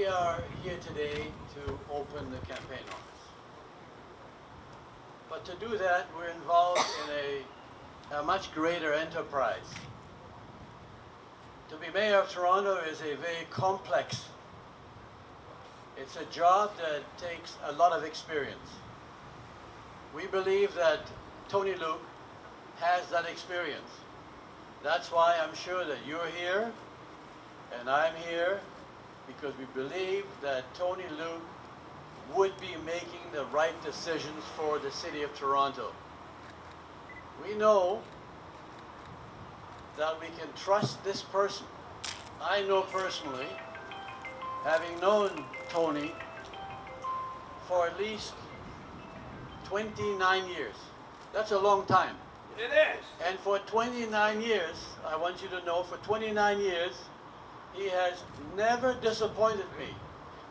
are here today to open the campaign office. But to do that, we're involved in a much greater enterprise. To be mayor of Toronto is a very complex. It's a job that takes a lot of experience. We believe that Tony Luke has that experience. That's why I'm sure that you're here and I'm here, because we believe that Tony Luke would be making the right decisions for the city of Toronto. We know that we can trust this person. I know personally, having known Tony for at least 29 years. That's a long time. It is. And for 29 years, I want you to know, for 29 years, he has never disappointed me,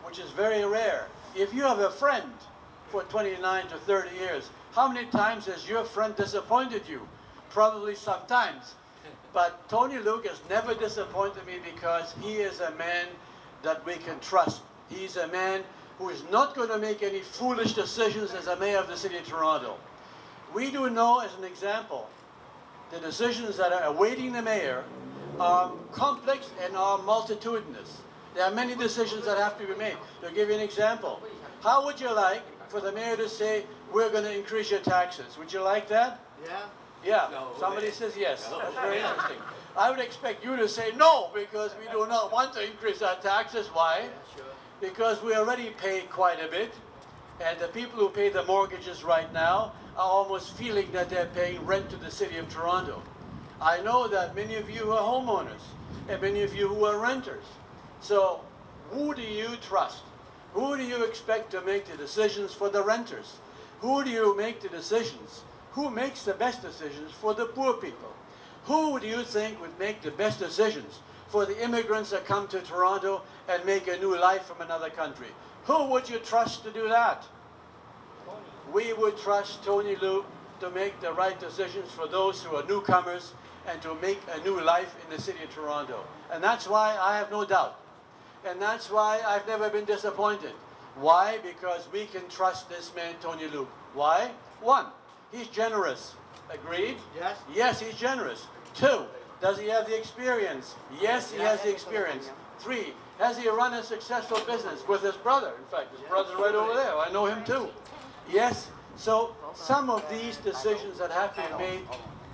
which is very rare. If you have a friend for 29 to 30 years, how many times has your friend disappointed you? Probably sometimes. But Tony Luke has never disappointed me because he is a man that we can trust. He's a man who is not going to make any foolish decisions as a mayor of the city of Toronto. We do know, as an example, the decisions that are awaiting the mayor are complex and are multitudinous. There are many decisions that have to be made. To give you an example, how would you like for the mayor to say, we're going to increase your taxes? Would you like that? Yeah. Yeah. No, Somebody says yes. No. That's very interesting. I would expect you to say no, because we do not want to increase our taxes. Why? Yeah, sure. Because we already pay quite a bit, and the people who pay the mortgages right now are almost feeling that they're paying rent to the city of Toronto. I know that many of you are homeowners, and many of you who are renters. So who do you trust? Who do you expect to make the decisions for the renters? Who do you make the decisions? Who makes the best decisions for the poor people? Who do you think would make the best decisions for the immigrants that come to Toronto and make a new life from another country? Who would you trust to do that? We would trust Tony Luke to make the right decisions for those who are newcomers and to make a new life in the city of Toronto. And that's why I have no doubt. And that's why I've never been disappointed. Why? Because we can trust this man, Tony Luke. Why? One, he's generous. Agreed? Yes. Yes, he's generous. Two, does he have the experience? Yes, he has the experience. Three, has he run a successful business with his brother? In fact, his brother's right over there. I know him too. Yes, so some of these decisions that have to be made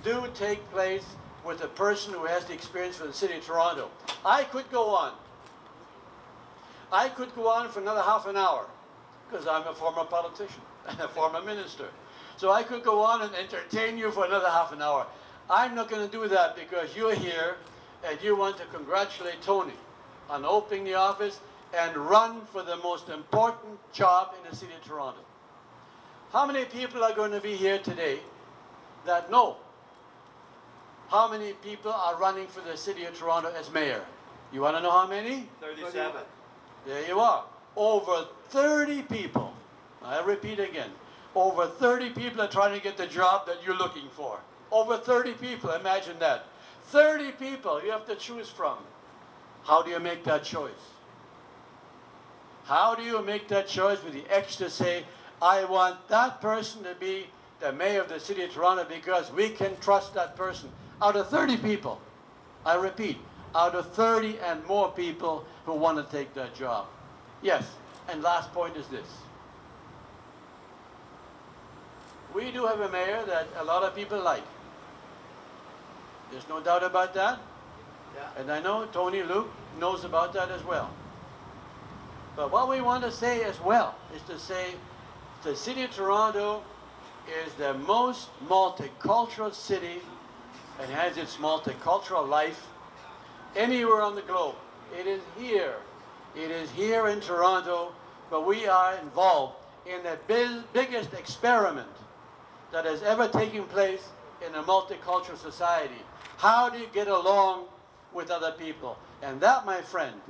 do take place with a person who has the experience for the city of Toronto. I could go on. I could go on for another half an hour, because I'm a former politician and a former minister. So I could go on and entertain you for another half an hour. I'm not going to do that, because you're here and you want to congratulate Tony on opening the office and run for the most important job in the city of Toronto. How many people are going to be here today that know how many people are running for the city of Toronto as mayor? You want to know how many? 37. There you are. Over 30 people. I repeat again. Over 30 people are trying to get the job that you're looking for. Over 30 people. Imagine that. 30 people you have to choose from. How do you make that choice? How do you make that choice with the edge to say, I want that person to be the mayor of the city of Toronto because we can trust that person? Out of 30 people, I repeat, out of 30 and more people who want to take that job. Yes, and last point is this. We do have a mayor that a lot of people like. There's no doubt about that. Yeah. And I know Tony Luke knows about that as well. But what we want to say as well is to say the city of Toronto is the most multicultural city and has its multicultural life anywhere on the globe. It is here. It is here in Toronto, but we are involved in the biggest experiment that has ever taken place in a multicultural society. How do you get along with other people? And that, my friends,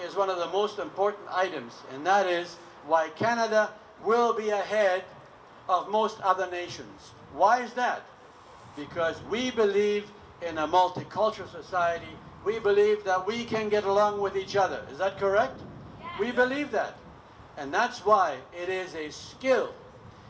is one of the most important items, and that is why Canada will be ahead of most other nations. Why is that? Because we believe in a multicultural society we believe that we can get along with each other. Is that correct? We believe that. And that's why it is a skill.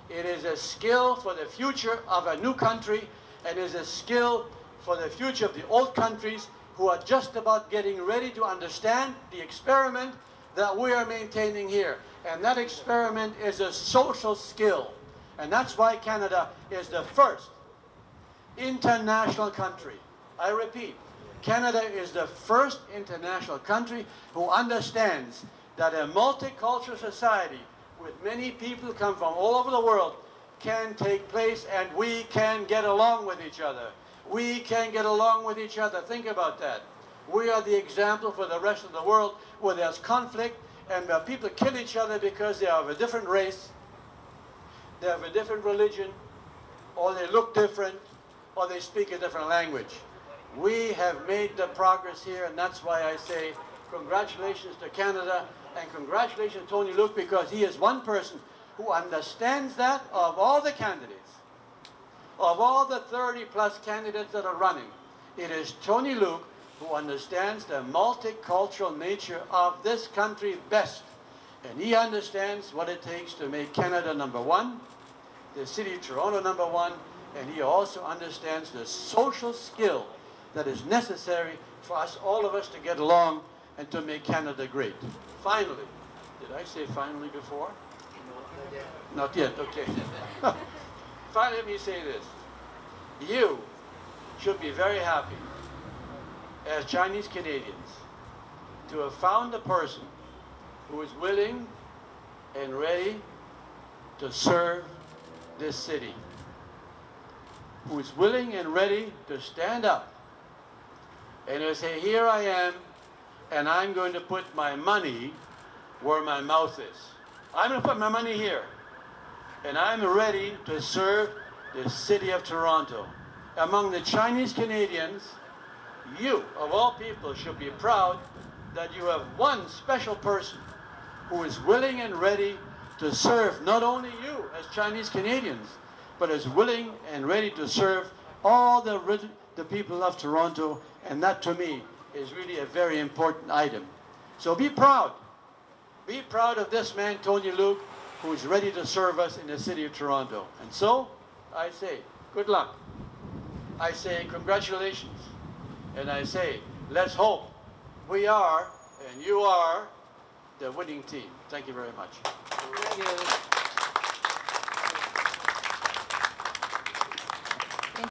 It is a skill for the future of a new country, and is a skill for the future of the old countries who are just about getting ready to understand the experiment that we are maintaining here. And that experiment is a social skill. And that's why Canada is the first international country. I repeat, Canada is the first international country who understands that a multicultural society with many people come from all over the world can take place, and we can get along with each other. We can get along with each other. Think about that. We are the example for the rest of the world where there's conflict and where people kill each other because they are of a different race, they have a different religion, or they look different, or they speak a different language. We have made the progress here, and that's why I say congratulations to Canada, and congratulations to Tony Luke, because he is one person who understands that of all the candidates. Of all the 30-plus candidates that are running, it is Tony Luke who understands the multicultural nature of this country best. And he understands what it takes to make Canada #1, the city of Toronto #1, and he also understands the social skill that is necessary for us, all of us, to get along and to make Canada great. Finally, did I say finally before? Not yet, okay. Finally, let me say this. You should be very happy as Chinese Canadians to have found a person who is willing and ready to serve this city, who is willing and ready to stand up and to say, here I am, and I'm going to put my money where my mouth is. I'm going to put my money here, and I'm ready to serve the city of Toronto. Among the Chinese Canadians, you, of all people, should be proud that you have one special person who is willing and ready to serve not only you as Chinese Canadians, but is willing and ready to serve all the people of Toronto, and that to me is really a very important item. So be proud. Be proud of this man, Tony Luke, who is ready to serve us in the city of Toronto. And so, I say, good luck. I say, congratulations. And I say, let's hope we are, and you are, the winning team. Thank you very much. Thank you.